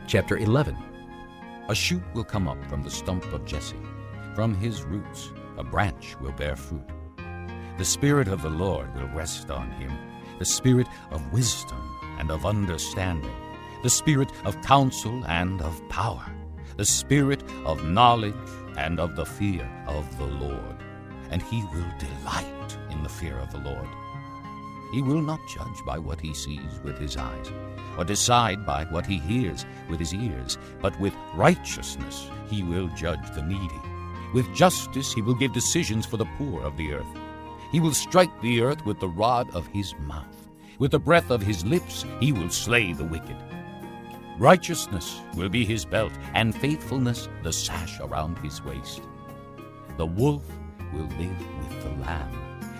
Chapter 11. A shoot will come up from the stump of Jesse. From his roots a branch will bear fruit. The Spirit of the Lord will rest on him, the Spirit of wisdom and of understanding, the Spirit of counsel and of power, the Spirit of knowledge and of the fear of the Lord. And he will delight in the fear of the Lord. He will not judge by what he sees with his eyes, or decide by what he hears with his ears, but with righteousness he will judge the needy. With justice he will give decisions for the poor of the earth. He will strike the earth with the rod of his mouth. With the breath of his lips he will slay the wicked. Righteousness will be his belt, and faithfulness the sash around his waist. The wolf will live with the lamb.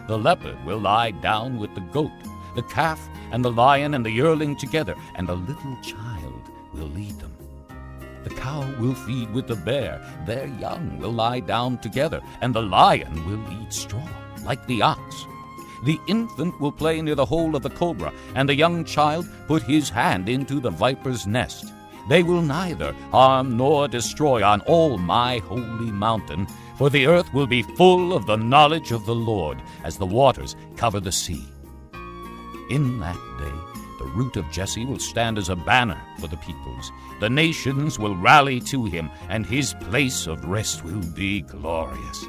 The leopard will lie down with the goat. The calf and the lion and the yearling together, and a little child will lead them. The cow will feed with the bear. Their young will lie down together, and the lion will eat straw, like the ox. The infant will play near the hole of the cobra, and the young child put his hand into the viper's nest. They will neither harm nor destroy on all my holy mountain, for the earth will be full of the knowledge of the Lord, as the waters cover the sea. In that day the root of Jesse will stand as a banner for the peoples. The nations will rally to him, and his place of rest will be glorious.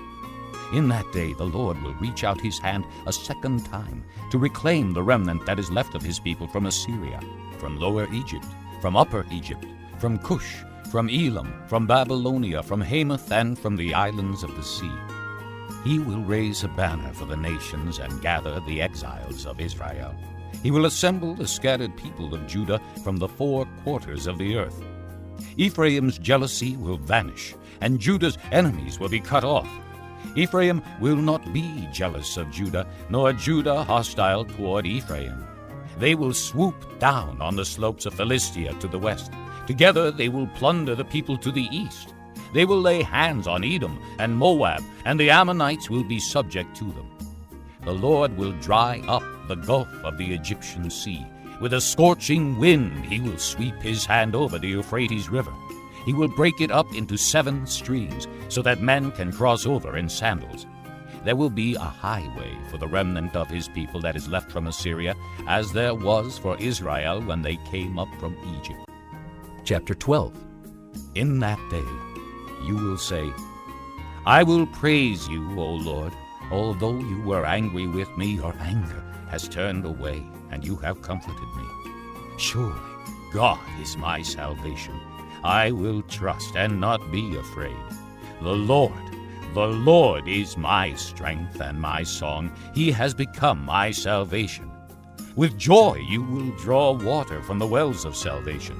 In that day the Lord will reach out his hand a second time to reclaim the remnant that is left of his people from Assyria, from Lower Egypt, from Upper Egypt, from Cush, from Elam, from Babylonia, from Hamath, and from the islands of the sea. He will raise a banner for the nations and gather the exiles of Israel. He will assemble the scattered people of Judah from the four quarters of the earth. Ephraim's jealousy will vanish, and Judah's enemies will be cut off. Ephraim will not be jealous of Judah, nor Judah hostile toward Ephraim. They will swoop down on the slopes of Philistia to the west. Together they will plunder the people to the east. They will lay hands on Edom and Moab, and the Ammonites will be subject to them. The Lord will dry up the gulf of the Egyptian sea. With a scorching wind he will sweep his hand over the Euphrates River. He will break it up into 7 streams, so that men can cross over in sandals. There will be a highway for the remnant of his people that is left from Assyria, as there was for Israel when they came up from Egypt. Chapter 12. In that day you will say, I will praise you, O Lord. Although you were angry with me, your anger has turned away, and you have comforted me. Surely God is my salvation. I will trust and not be afraid. The Lord is my strength and my song. He has become my salvation. With joy you will draw water from the wells of salvation.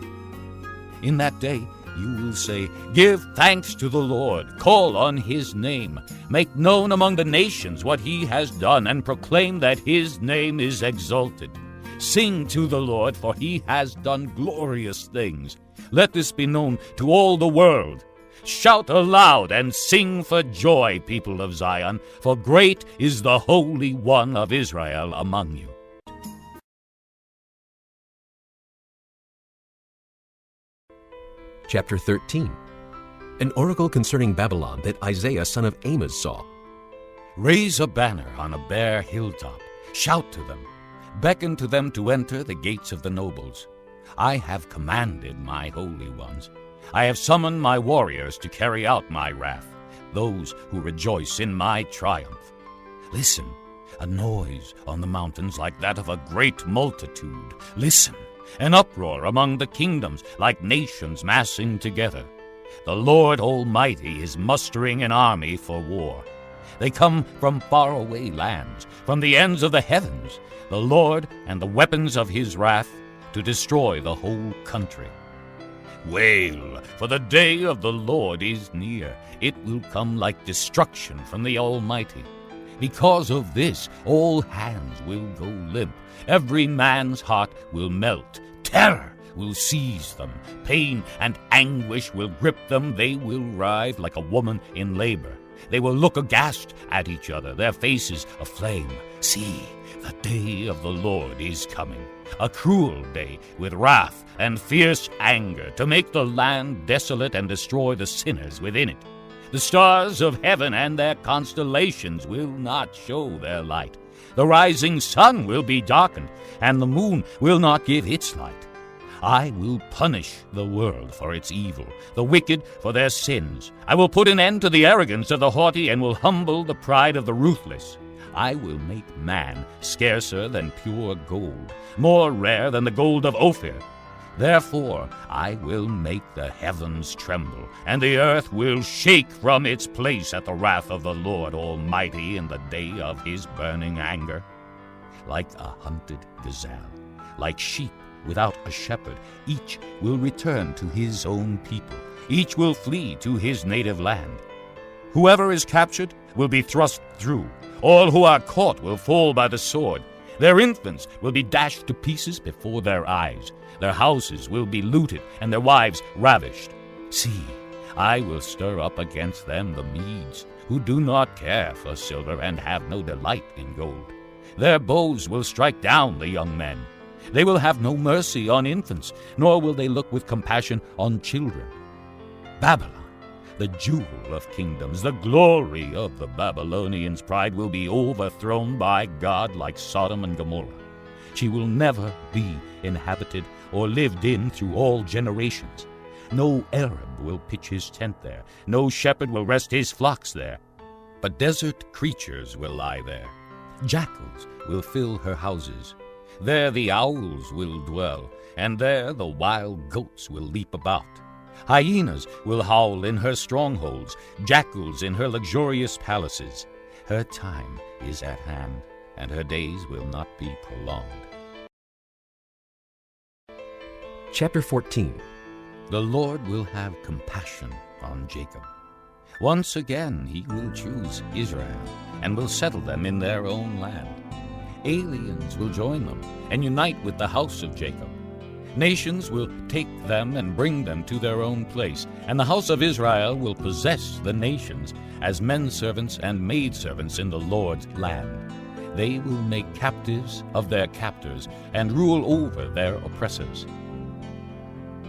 In that day you will say, Give thanks to the Lord, call on his name. Make known among the nations what he has done, and proclaim that his name is exalted. Sing to the Lord, for he has done glorious things. Let this be known to all the world. Shout aloud and sing for joy, people of Zion, for great is the Holy One of Israel among you. Chapter 13. An oracle concerning Babylon that Isaiah son of Amos saw. Raise a banner on a bare hilltop. Shout to them. Beckon to them to enter the gates of the nobles. I have commanded my holy ones. I have summoned my warriors to carry out my wrath, those who rejoice in my triumph. Listen, a noise on the mountains like that of a great multitude. Listen, an uproar among the kingdoms like nations massing together. The Lord Almighty is mustering an army for war. They come from faraway lands, from the ends of the heavens, the Lord and the weapons of his wrath, to destroy the whole country. Wail, for the day of the Lord is near. It will come like destruction from the Almighty. Because of this, all hands will go limp. Every man's heart will melt. Terror will seize them. Pain and anguish will grip them. They will writhe like a woman in labor. They will look aghast at each other, their faces aflame. See, the day of the Lord is coming, a cruel day with wrath and fierce anger to make the land desolate and destroy the sinners within it. The stars of heaven and their constellations will not show their light. The rising sun will be darkened, and the moon will not give its light. I will punish the world for its evil, the wicked for their sins. I will put an end to the arrogance of the haughty and will humble the pride of the ruthless. I will make man scarcer than pure gold, more rare than the gold of Ophir. Therefore I will make the heavens tremble, and the earth will shake from its place at the wrath of the Lord Almighty in the day of his burning anger. Like a hunted gazelle, like sheep without a shepherd, each will return to his own people. Each will flee to his native land. Whoever is captured will be thrust through. All who are caught will fall by the sword. Their infants will be dashed to pieces before their eyes. Their houses will be looted and their wives ravished. See, I will stir up against them the Medes, who do not care for silver and have no delight in gold. Their bows will strike down the young men. They will have no mercy on infants, nor will they look with compassion on children. Babylon, the jewel of kingdoms, the glory of the Babylonians' pride, will be overthrown by God like Sodom and Gomorrah. She will never be inhabited or lived in through all generations. No Arab will pitch his tent there. No shepherd will rest his flocks there. But desert creatures will lie there. Jackals will fill her houses. There the owls will dwell, and there the wild goats will leap about. Hyenas will howl in her strongholds, jackals in her luxurious palaces. Her time is at hand, and her days will not be prolonged. Chapter 14. The Lord will have compassion on Jacob. Once again he will choose Israel, and will settle them in their own land. Aliens will join them and unite with the house of Jacob. Nations will take them and bring them to their own place, and the house of Israel will possess the nations as menservants and maidservants in the Lord's land. They will make captives of their captors and rule over their oppressors.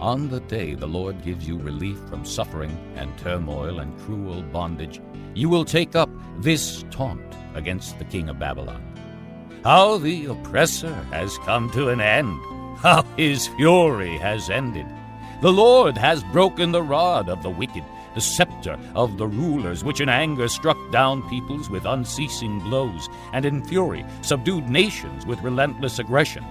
On the day the Lord gives you relief from suffering and turmoil and cruel bondage, you will take up this taunt against the king of Babylon. How the oppressor has come to an end! How his fury has ended! The Lord has broken the rod of the wicked, the scepter of the rulers, which in anger struck down peoples with unceasing blows, and in fury subdued nations with relentless aggression.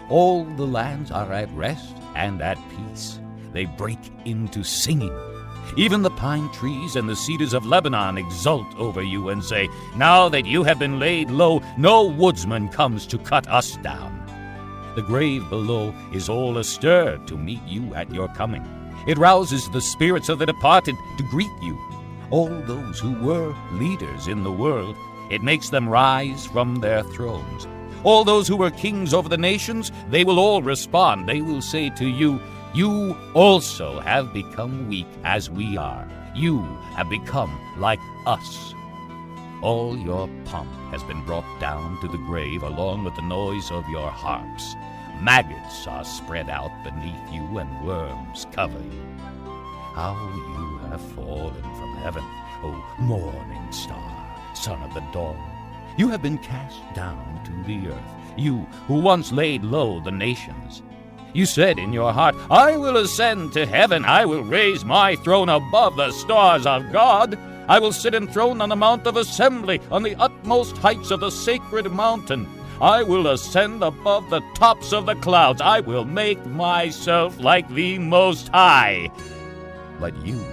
All the lands are at rest and at peace. They break into singing. Even the pine trees and the cedars of Lebanon exult over you and say, "Now that you have been laid low, no woodsman comes to cut us down." The grave below is all astir to meet you at your coming. It rouses the spirits of the departed to greet you. All those who were leaders in the world, it makes them rise from their thrones. All those who were kings over the nations, they will all respond. They will say to you, "You also have become weak as we are. You have become like us." All your pomp has been brought down to the grave along with the noise of your harps. Maggots are spread out beneath you and worms cover you. How you have fallen from heaven, O morning star, son of the dawn. You have been cast down to the earth, you who once laid low the nations. You said in your heart, "I will ascend to heaven. I will raise my throne above the stars of God. I will sit enthroned on the mount of assembly, on the utmost heights of the sacred mountain. I will ascend above the tops of the clouds. I will make myself like the Most High." But you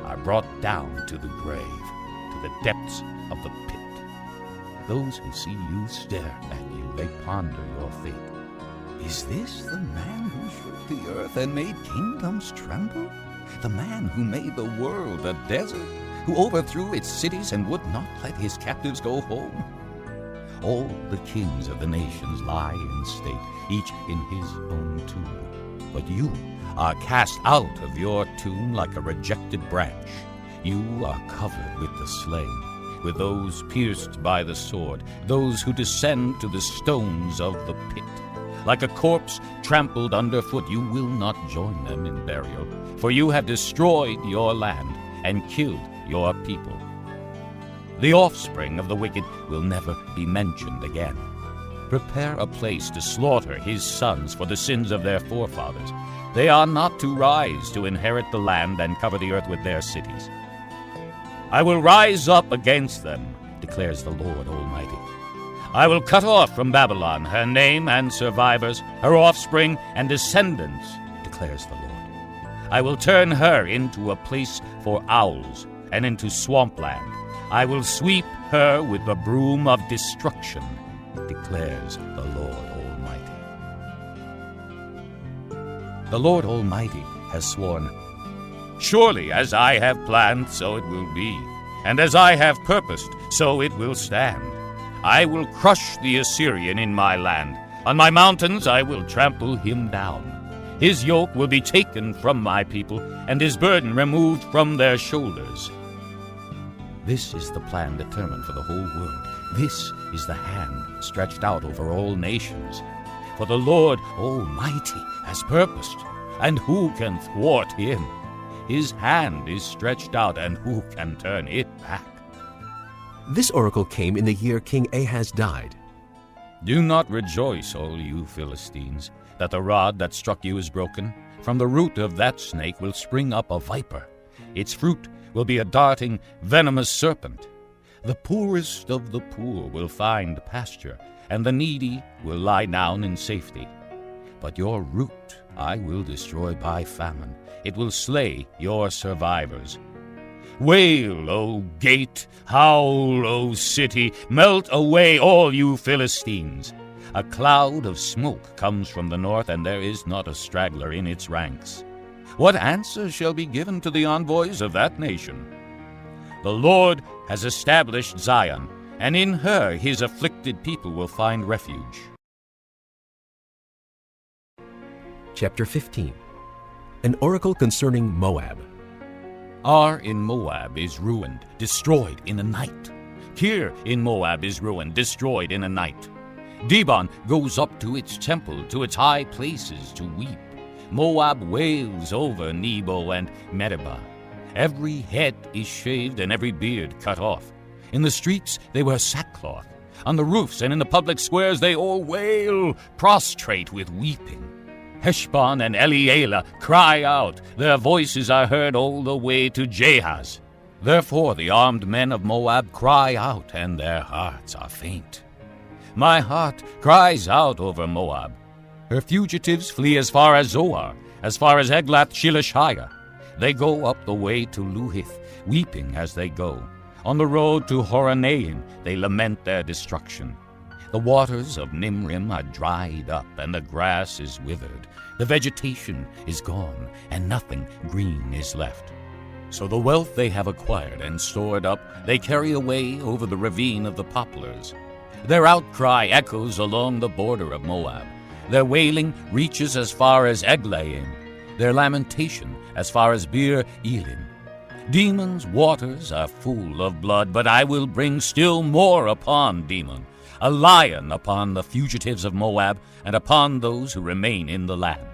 are brought down to the grave, to the depths of the pit. Those who see you stare at you. They ponder your fate. Is this the man who shook the earth and made kingdoms tremble? The man who made the world a desert? Who overthrew its cities and would not let his captives go home? All the kings of the nations lie in state, each in his own tomb. But you are cast out of your tomb like a rejected branch. You are covered with the slain, with those pierced by the sword, those who descend to the stones of the pit. Like a corpse trampled underfoot, you will not join them in burial, for you have destroyed your land and killed your people. The offspring of the wicked will never be mentioned again. Prepare a place to slaughter his sons for the sins of their forefathers. They are not to rise to inherit the land and cover the earth with their cities. I will rise up against them, declares the Lord Almighty. I will cut off from Babylon her name and survivors, her offspring and descendants, declares the Lord. I will turn her into a place for owls and into swampland. I will sweep her with the broom of destruction, declares the Lord Almighty. The Lord Almighty has sworn, surely as I have planned, so it will be, and as I have purposed, so it will stand. I will crush the Assyrian in my land. On my mountains I will trample him down. His yoke will be taken from my people, and his burden removed from their shoulders. This is the plan determined for the whole world. This is the hand stretched out over all nations. For the Lord Almighty has purposed, and who can thwart him? His hand is stretched out, and who can turn it back? This oracle came in the year King Ahaz died. Do not rejoice, all you Philistines, that the rod that struck you is broken. From the root of that snake will spring up a viper. Its fruit will be a darting, venomous serpent. The poorest of the poor will find pasture, and the needy will lie down in safety. But your root I will destroy by famine. It will slay your survivors. Wail, O gate! Howl, O city! Melt away, all you Philistines! A cloud of smoke comes from the north, and there is not a straggler in its ranks. What answer shall be given to the envoys of that nation? The Lord has established Zion, and in her his afflicted people will find refuge. Chapter 15. An oracle concerning Moab. Ar in Moab is ruined, destroyed in a night. Kir in Moab is ruined, destroyed in a night. Dibon goes up to its temple, to its high places to weep. Moab wails over Nebo and Medeba. Every head is shaved and every beard cut off. In the streets they wear sackcloth. On the roofs and in the public squares they all wail, prostrate with weeping. Heshbon and Elealeh cry out. Their voices are heard all the way to Jahaz. Therefore the armed men of Moab cry out, and their hearts are faint. My heart cries out over Moab. Her fugitives flee as far as Zoar, as far as Eglath-Shilishiyah. They go up the way to Luhith, weeping as they go. On the road to Horonaim they lament their destruction. The waters of Nimrim are dried up, and the grass is withered. The vegetation is gone, and nothing green is left. So the wealth they have acquired and stored up they carry away over the ravine of the poplars. Their outcry echoes along the border of Moab. Their wailing reaches as far as Eglaim, their lamentation as far as Beer Elim. Demon's waters are full of blood, but I will bring still more upon Demon, a lion upon the fugitives of Moab, and upon those who remain in the land.